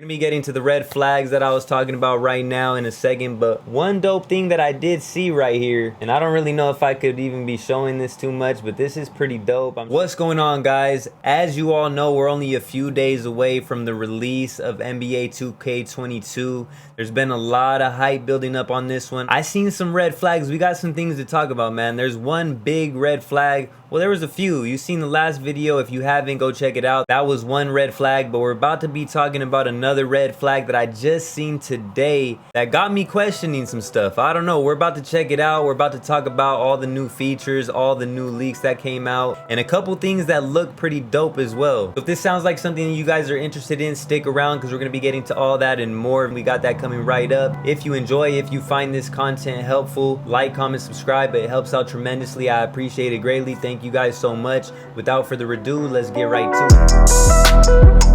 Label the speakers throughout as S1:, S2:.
S1: Gonna be getting to the red flags that I was talking about right now in a second, but one dope thing that I did see right here, and I don't really know if I could even be showing this too much, but this is pretty dope. What's going on, guys? As you all know, we're only a few days away from the release of NBA 2K22. There's been a lot of hype building up on this one. I seen some red flags. We got some things to talk about, man. There's one big red flag. Well, there was a few. You've seen the last video. If you haven't, go check it out. That was one red flag, but we're about to be talking about another red flag that I just seen today that got me questioning some stuff. I don't know. We're about to check it out. We're about to talk about all the new features, all the new leaks that came out, and a couple things that look pretty dope as well. So if this sounds like something you guys are interested in, stick around because we're going to be getting to all that and more. We got that coming right up. If you enjoy, if you find this content helpful, like, comment, subscribe. It helps out tremendously. I appreciate it greatly. Thank you guys so much. Without further ado, let's get right to it.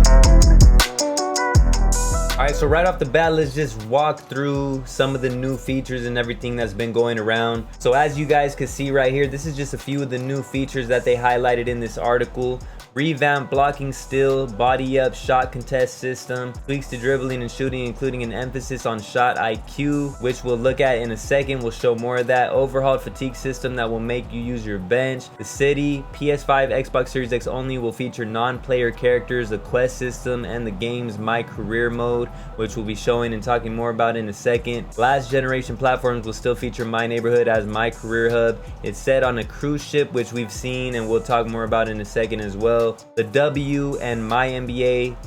S1: Alright, so right off the bat, let's just walk through some of the new features and everything that's been going around. So as you guys can see right here, this is just a few of the new features that they highlighted in this article. Revamped blocking still, body up shot contest system, tweaks to dribbling and shooting, including an emphasis on shot IQ, which we'll look at in a second. We'll show more of that. Overhauled fatigue system that will make you use your bench. The city, PS5, Xbox Series X only, will feature non-player characters, the quest system, and the game's My Career mode, which we'll be showing and talking more about in a second. Last generation platforms will still feature My Neighborhood as My Career Hub. It's set on a cruise ship, which we've seen and we'll talk more about in a second as well. The W and My NBA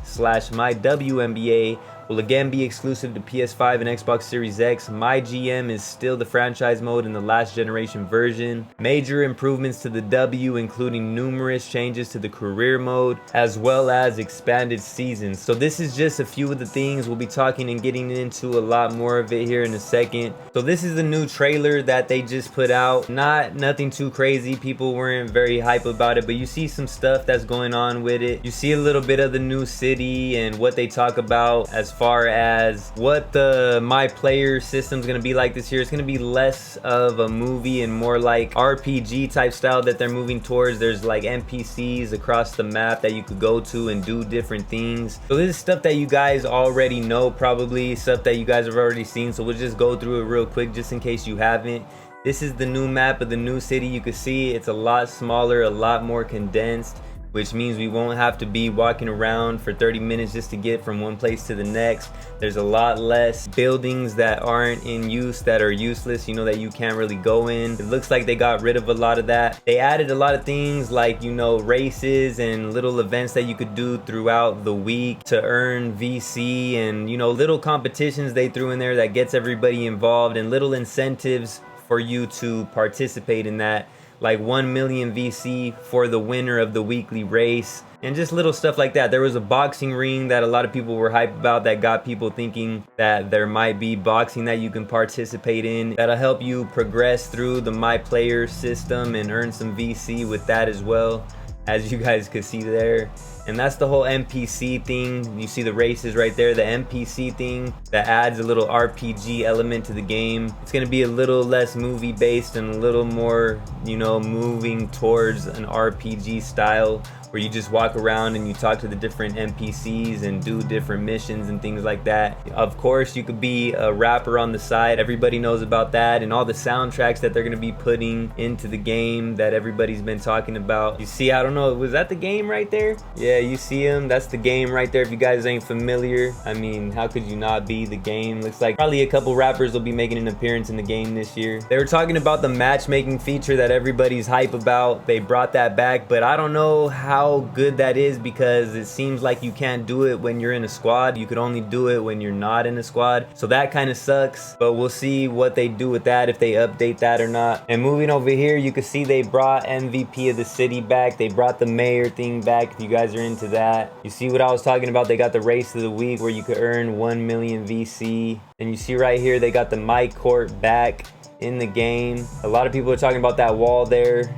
S1: / My WNBA will again be exclusive to PS5 and Xbox Series X. My GM is still the franchise mode in the last generation version. Major improvements to the W, including numerous changes to the career mode, as well as expanded seasons. So this is just a few of the things. We'll be talking and getting into a lot more of it here in a second. So this is the new trailer that they just put out. Nothing too crazy. People weren't very hype about it, but you see some stuff that's going on with it. You see a little bit of the new city and what they talk about as far as what the My Player system is going to be like this year. It's going to be less of a movie and more like RPG type style that they're moving towards. There's like NPCs across the map that you could go to and do different things. So this is stuff that you guys already know, probably stuff that you guys have already seen. So we'll just go through it real quick just in case you haven't. This is the new map of the new city. You can see it's a lot smaller, a lot more condensed, which means we won't have to be walking around for 30 minutes just to get from one place to the next. There's a lot less buildings that aren't in use, that are useless, you know, that you can't really go in. It looks like they got rid of a lot of that. They added a lot of things like, you know, races and little events that you could do throughout the week to earn VC, and, you know, little competitions they threw in there that gets everybody involved, and little incentives for you to participate in that, like 1 million VC for the winner of the weekly race, and just little stuff like that. There was a boxing ring that a lot of people were hyped about that got people thinking that there might be boxing that you can participate in that'll help you progress through the My Player system and earn some VC with that as well, as you guys could see there. And that's the whole NPC thing. You see the races right there, the NPC thing that adds a little RPG element to the game. It's going to be a little less movie based and a little more, you know, moving towards an RPG style where you just walk around and you talk to the different NPCs and do different missions and things like that. Of course, you could be a rapper on the side. Everybody knows about that, and all the soundtracks that they're going to be putting into the game that everybody's been talking about. You see, I don't know, was that the game right there? Yeah, you see him. That's the game right there. If you guys ain't familiar, I mean, how could you not be? The game looks like probably a couple rappers will be making an appearance in the game this year. They were talking about the matchmaking feature that everybody's hype about. They brought that back, but I don't know how good that is, because it seems like you can't do it when you're in a squad. You could only do it when you're not in a squad, so that kind of sucks, but we'll see what they do with that, if they update that or not. And moving over here, you can see they brought MVP of the city back. They brought the mayor thing back, if you guys are into that. You see what I was talking about? They got the race of the week where you could earn 1 million VC. And you see right here they got the My Court back in the game. A lot of people are talking about that wall there.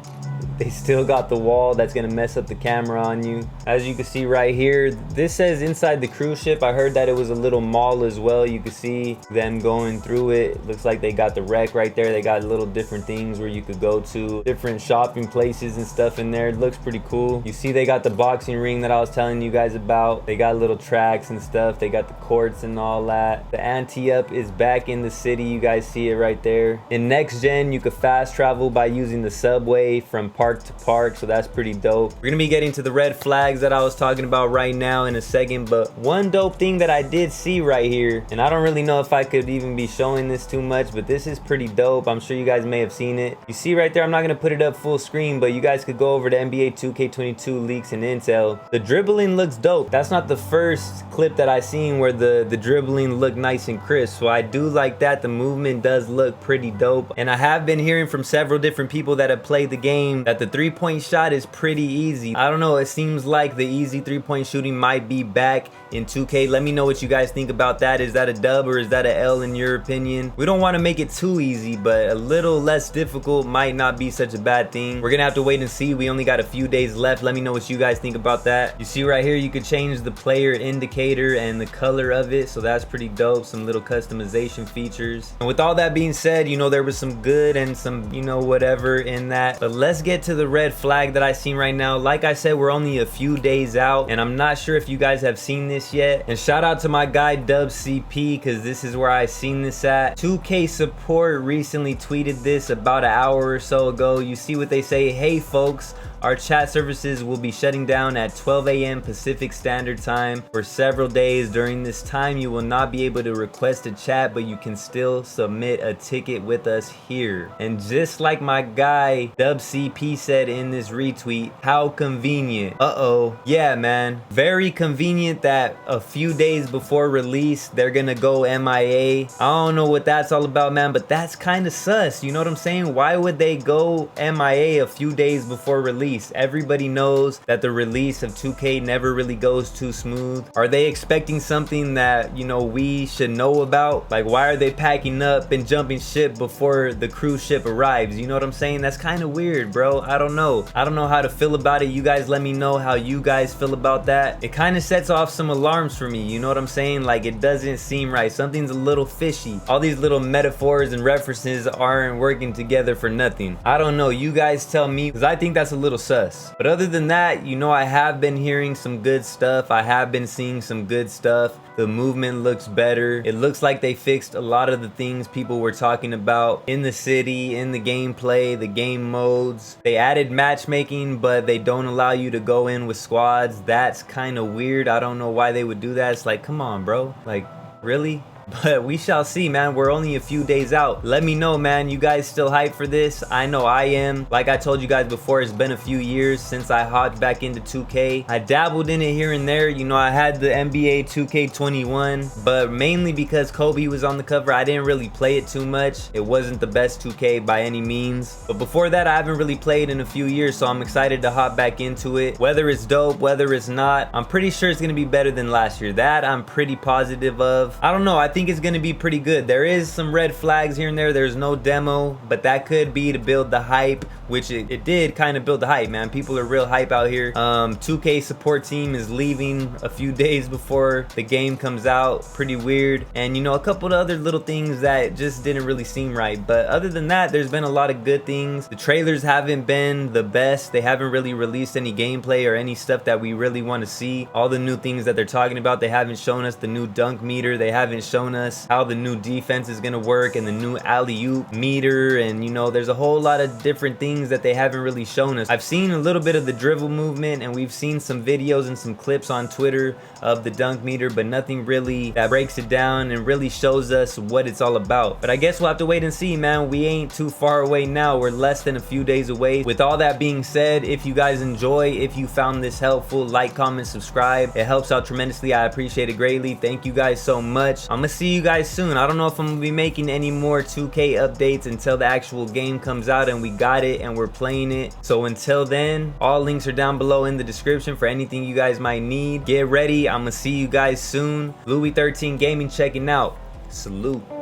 S1: They still got the wall that's gonna mess up the camera on you. As you can see right here, this says inside the cruise ship. I heard that it was a little mall as well. You can see them going through it. Looks like they got the wreck right there. They got little different things where you could go to, different shopping places and stuff in there. It looks pretty cool. You see they got the boxing ring that I was telling you guys about. They got little tracks and stuff. They got the courts and all that. The Ante-Up is back in the city. You guys see it right there. In next gen, you could fast travel by using the subway from park to park, so that's pretty dope. We're gonna be getting to the red flags that I was talking about right now in a second, but one dope thing that I did see right here, and I don't really know if I could even be showing this too much, but this is pretty dope. I'm sure you guys may have seen it. You see right there, I'm not gonna put it up full screen, but you guys could go over to NBA 2K22 leaks and intel. The dribbling looks dope. That's not the first clip that I seen where the dribbling looked nice and crisp, so I do like that. The movement does look pretty dope, and I have been hearing from several different people that have played the game that the three-point shot is pretty easy. I don't know, it seems like the easy three-point shooting might be back in 2K. Let me know what you guys think about that. Is that a dub or is that a L in your opinion? We don't want to make it too easy, but a little less difficult might not be such a bad thing. We're gonna have to wait and see. We only got a few days left. Let me know what you guys think about that. You see right here, you could change the player indicator and the color of it, so that's pretty dope. Some little customization features. And with all that being said, you know, there was some good and some, you know, whatever in that, but let's get to the red flag that I seen right now. Like I said, we're only a few days out, and I'm not sure if you guys have seen this yet. And shout out to my guy DubCP, because this is where I seen this at. 2K support recently tweeted this about an hour or so ago. You see what they say: hey folks, our chat services will be shutting down at 12 a.m. Pacific Standard Time for several days. During this time, you will not be able to request a chat, but you can still submit a ticket with us here. And just like my guy DubCP said in this retweet, how convenient. Uh-oh. Yeah, man. Very convenient that a few days before release, they're gonna go MIA. I don't know what that's all about, man, but that's kind of sus. You know what I'm saying? Why would they go MIA a few days before release? Everybody knows that the release of 2K never really goes too smooth. Are they expecting something that, you know, we should know about? Like, why are they packing up and jumping ship before the cruise ship arrives? You know what I'm saying? That's kind of weird, bro. I don't know how to feel about it. You guys let me know how you guys feel about that. It kind of sets off some alarms for me. You know what I'm saying? Like, it doesn't seem right. Something's a little fishy. All these little metaphors and references aren't working together for nothing. I don't know. You guys tell me, because I think that's a little sus. But other than that, you know, I have been hearing some good stuff. I have been seeing some good stuff. The movement looks better. It looks like they fixed a lot of the things people were talking about in the city, in the gameplay, the game modes. They added matchmaking, but they don't allow you to go in with squads. That's kind of weird. I don't know why they would do that. It's like, come on, bro. Like, really? But we shall see, man. We're only a few days out. Let me know, man. You guys still hyped for this? I know I am. Like I told you guys before, it's been a few years since I hopped back into 2K. I dabbled in it here and there. You know, I had the NBA 2K21, but mainly because Kobe was on the cover, I didn't really play it too much. It wasn't the best 2K by any means. But before that, I haven't really played in a few years, so I'm excited to hop back into it. Whether it's dope, whether it's not, I'm pretty sure it's gonna be better than last year. That I'm pretty positive of. I don't know. I think it's gonna be pretty good. There is some red flags here and there. There's no demo, but that could be to build the hype, which it did kind of build the hype, man. People are real hype out here. 2K support team is leaving a few days before the game comes out. Pretty weird. And you know, a couple of other little things that just didn't really seem right. But other than that, there's been a lot of good things. The trailers haven't been the best. They haven't really released any gameplay or any stuff that we really want to see. All the new things that they're talking about, they haven't shown us the new dunk meter. They haven't shown us how the new defense is gonna work and the new alley-oop meter. And you know, there's a whole lot of different things that they haven't really shown us. I've seen a little bit of the dribble movement, and we've seen some videos and some clips on Twitter of the dunk meter, but nothing really that breaks it down and really shows us what it's all about. But I guess we'll have to wait and see, man. We ain't too far away now. We're less than a few days away. With all that being said, if you guys enjoy, if you found this helpful, like, comment, subscribe. It helps out tremendously. I appreciate it greatly. Thank you guys so much. I'm gonna see you guys soon. I don't know if I'm gonna be making any more 2K updates until the actual game comes out and we got it and we're playing it. So until then, all links are down below in the description for anything you guys might need. Get ready. I'm gonna see you guys soon. LouieXIII Gaming checking out. Salute.